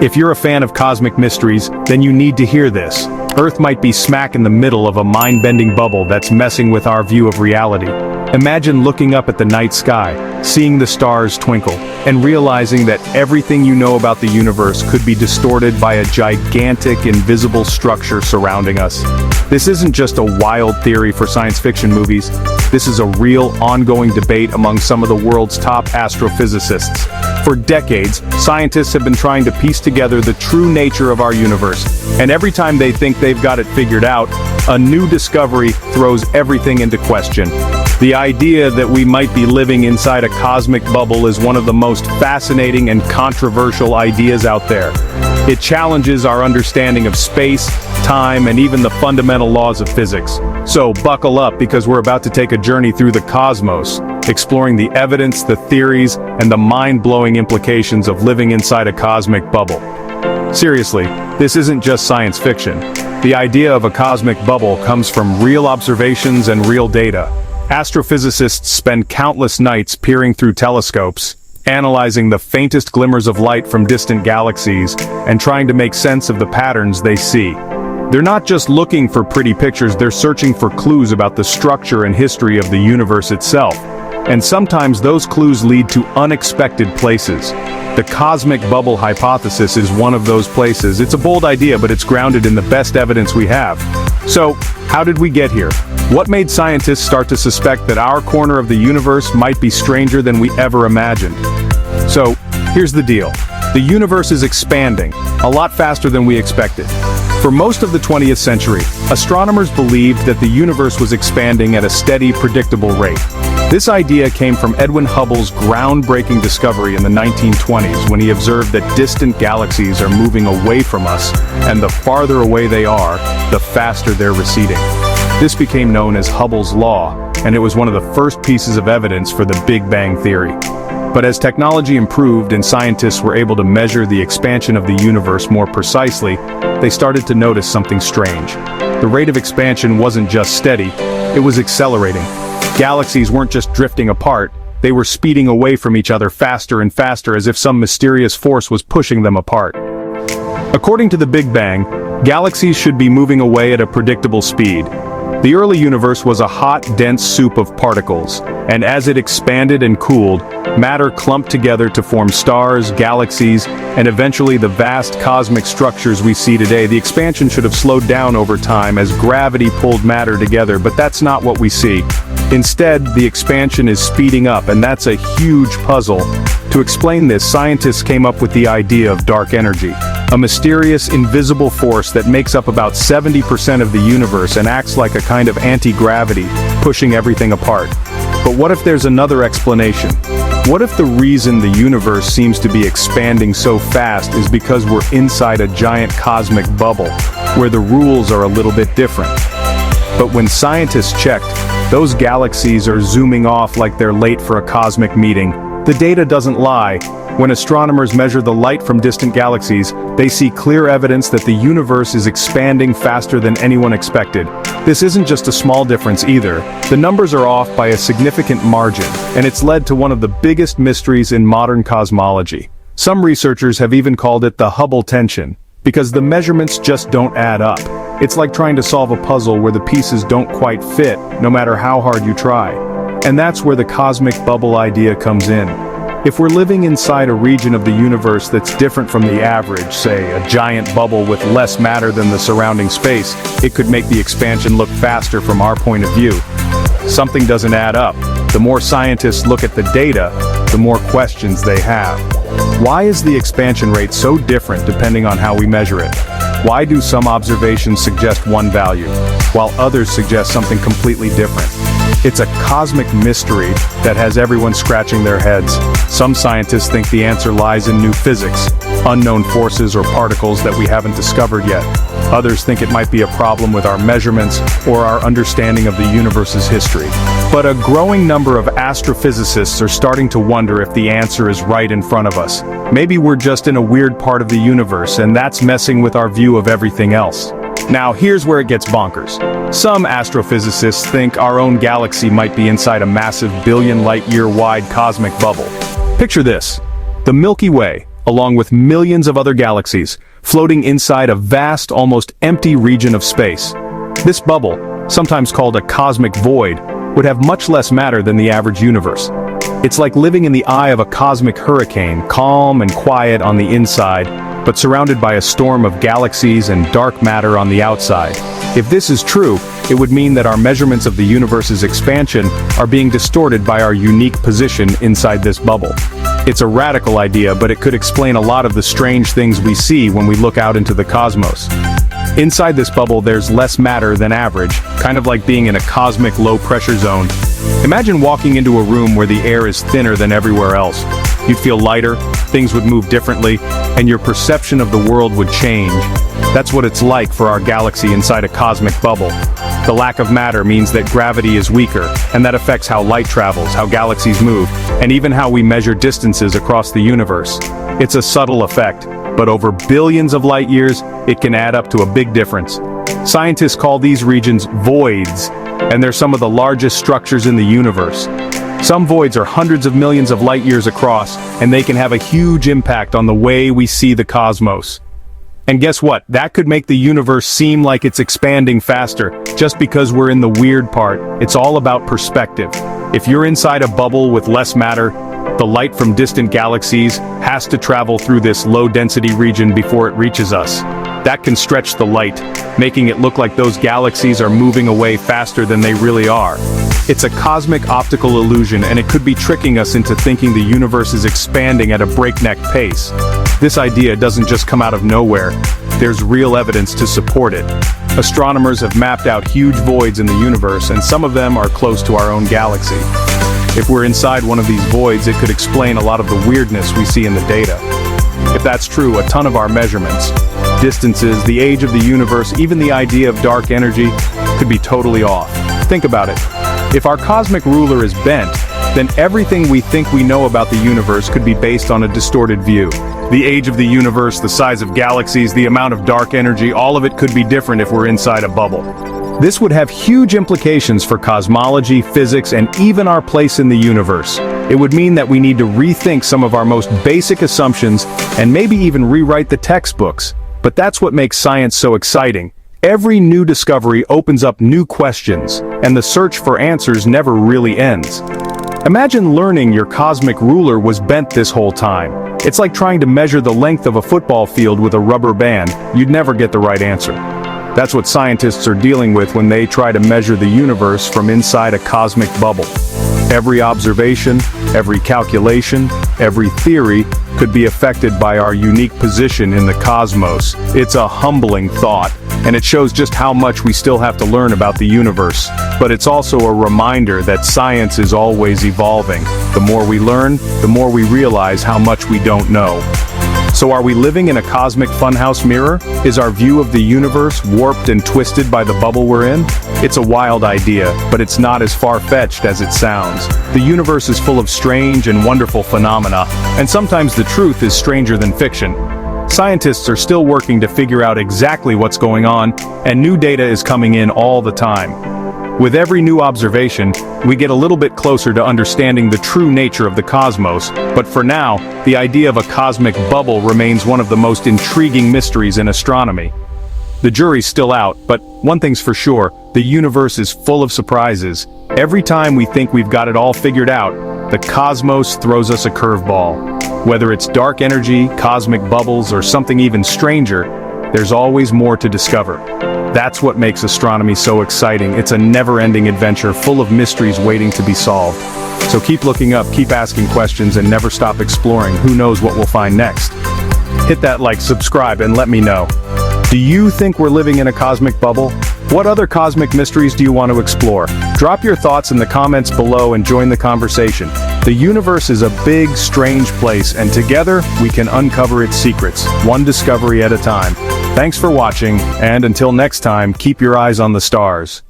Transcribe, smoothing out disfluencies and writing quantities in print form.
If you're a fan of cosmic mysteries, then you need to hear this. Earth might be smack in the middle of a mind-bending bubble that's messing with our view of reality. Imagine looking up at the night sky, seeing the stars twinkle, and realizing that everything you know about the universe could be distorted by a gigantic, invisible structure surrounding us. This isn't just a wild theory for science fiction movies. This is a real, ongoing debate among some of the world's top astrophysicists. For decades, scientists have been trying to piece together the true nature of our universe, and every time they think they've got it figured out, a new discovery throws everything into question. The idea that we might be living inside a cosmic bubble is one of the most fascinating and controversial ideas out there. It challenges our understanding of space, time, and even the fundamental laws of physics. So buckle up, because we're about to take a journey through the cosmos, exploring the evidence, the theories, and the mind-blowing implications of living inside a cosmic bubble. Seriously, this isn't just science fiction. The idea of a cosmic bubble comes from real observations and real data. Astrophysicists spend countless nights peering through telescopes, analyzing the faintest glimmers of light from distant galaxies, and trying to make sense of the patterns they see. They're not just looking for pretty pictures, they're searching for clues about the structure and history of the universe itself. And sometimes those clues lead to unexpected places. The cosmic bubble hypothesis is one of those places. It's a bold idea, but it's grounded in the best evidence we have. So, how did we get here? What made scientists start to suspect that our corner of the universe might be stranger than we ever imagined? So, here's the deal. The universe is expanding, a lot faster than we expected. For most of the 20th century, astronomers believed that the universe was expanding at a steady, predictable rate. This idea came from Edwin Hubble's groundbreaking discovery in the 1920s, when he observed that distant galaxies are moving away from us, and the farther away they are, the faster they're receding. This became known as Hubble's law, and it was one of the first pieces of evidence for the Big Bang theory. But as technology improved and scientists were able to measure the expansion of the universe more precisely, they started to notice something strange. The rate of expansion wasn't just steady, it was accelerating. Galaxies weren't just drifting apart, they were speeding away from each other faster and faster, as if some mysterious force was pushing them apart. According to the Big Bang, galaxies should be moving away at a predictable speed. The early universe was a hot, dense soup of particles, and as it expanded and cooled, matter clumped together to form stars, galaxies, and eventually the vast cosmic structures we see today. The expansion should have slowed down over time as gravity pulled matter together, but that's not what we see. Instead, the expansion is speeding up, and that's a huge puzzle. To explain this, scientists came up with the idea of dark energy, a mysterious, invisible force that makes up about 70% of the universe and acts like a kind of anti-gravity, pushing everything apart. But what if there's another explanation? What if the reason the universe seems to be expanding so fast is because we're inside a giant cosmic bubble, where the rules are a little bit different? But when scientists checked, those galaxies are zooming off like they're late for a cosmic meeting. The data doesn't lie. When astronomers measure the light from distant galaxies, they see clear evidence that the universe is expanding faster than anyone expected. This isn't just a small difference either. The numbers are off by a significant margin, and it's led to one of the biggest mysteries in modern cosmology. Some researchers have even called it the Hubble tension, because the measurements just don't add up. It's like trying to solve a puzzle where the pieces don't quite fit, no matter how hard you try. And that's where the cosmic bubble idea comes in. If we're living inside a region of the universe that's different from the average, say a giant bubble with less matter than the surrounding space, it could make the expansion look faster from our point of view. Something doesn't add up. The more scientists look at the data, the more questions they have. Why is the expansion rate so different depending on how we measure it? Why do some observations suggest one value, while others suggest something completely different? It's a cosmic mystery that has everyone scratching their heads. Some scientists think the answer lies in new physics, unknown forces or particles that we haven't discovered yet. Others think it might be a problem with our measurements or our understanding of the universe's history. But a growing number of astrophysicists are starting to wonder if the answer is right in front of us. Maybe we're just in a weird part of the universe, and that's messing with our view of everything else. Now here's where it gets bonkers. Some astrophysicists think our own galaxy might be inside a massive billion light-year wide cosmic bubble. Picture this. The Milky Way, along with millions of other galaxies, floating inside a vast, almost empty region of space. This bubble, sometimes called a cosmic void, would have much less matter than the average universe. It's like living in the eye of a cosmic hurricane, calm and quiet on the inside, but surrounded by a storm of galaxies and dark matter on the outside. If this is true, it would mean that our measurements of the universe's expansion are being distorted by our unique position inside this bubble. It's a radical idea, but it could explain a lot of the strange things we see when we look out into the cosmos. Inside this bubble, there's less matter than average, kind of like being in a cosmic low-pressure zone. Imagine walking into a room where the air is thinner than everywhere else. You'd feel lighter, things would move differently, and your perception of the world would change. That's what it's like for our galaxy inside a cosmic bubble. The lack of matter means that gravity is weaker, and that affects how light travels, how galaxies move, and even how we measure distances across the universe. It's a subtle effect, but over billions of light years, it can add up to a big difference. Scientists call these regions voids, and they're some of the largest structures in the universe. Some voids are hundreds of millions of light years across, and they can have a huge impact on the way we see the cosmos. And guess what? That could make the universe seem like it's expanding faster, just because we're in the weird part. It's all about perspective. If you're inside a bubble with less matter, the light from distant galaxies has to travel through this low-density region before it reaches us. That can stretch the light, making it look like those galaxies are moving away faster than they really are. It's a cosmic optical illusion, and it could be tricking us into thinking the universe is expanding at a breakneck pace. This idea doesn't just come out of nowhere. There's real evidence to support it. Astronomers have mapped out huge voids in the universe, and some of them are close to our own galaxy. If we're inside one of these voids, it could explain a lot of the weirdness we see in the data. If that's true, a ton of our measurements, distances, the age of the universe, even the idea of dark energy, could be totally off. Think about it. If our cosmic ruler is bent, then everything we think we know about the universe could be based on a distorted view. The age of the universe, the size of galaxies, the amount of dark energy, all of it could be different if we're inside a bubble. This would have huge implications for cosmology, physics, and even our place in the universe. It would mean that we need to rethink some of our most basic assumptions and maybe even rewrite the textbooks. But that's what makes science so exciting. Every new discovery opens up new questions, and the search for answers never really ends. Imagine learning your cosmic ruler was bent this whole time. It's like trying to measure the length of a football field with a rubber band. You'd never get the right answer. That's what scientists are dealing with when they try to measure the universe from inside a cosmic bubble. Every observation, every calculation, every theory could be affected by our unique position in the cosmos. It's a humbling thought, and it shows just how much we still have to learn about the universe. But it's also a reminder that science is always evolving. The more we learn, the more we realize how much we don't know. So are we living in a cosmic funhouse mirror? Is our view of the universe warped and twisted by the bubble we're in? It's a wild idea, but it's not as far-fetched as it sounds. The universe is full of strange and wonderful phenomena, and sometimes the truth is stranger than fiction. Scientists are still working to figure out exactly what's going on, and new data is coming in all the time. With every new observation, we get a little bit closer to understanding the true nature of the cosmos, but for now, the idea of a cosmic bubble remains one of the most intriguing mysteries in astronomy. The jury's still out, but one thing's for sure, the universe is full of surprises. Every time we think we've got it all figured out, the cosmos throws us a curveball. Whether it's dark energy, cosmic bubbles, or something even stranger, there's always more to discover. That's what makes astronomy so exciting. It's a never-ending adventure full of mysteries waiting to be solved. So keep looking up, keep asking questions, and never stop exploring. Who knows what we'll find next? Hit that like, subscribe, and let me know. Do you think we're living in a cosmic bubble? What other cosmic mysteries do you want to explore? Drop your thoughts in the comments below and join the conversation. The universe is a big, strange place, and together we can uncover its secrets, one discovery at a time. Thanks for watching, and until next time, keep your eyes on the stars.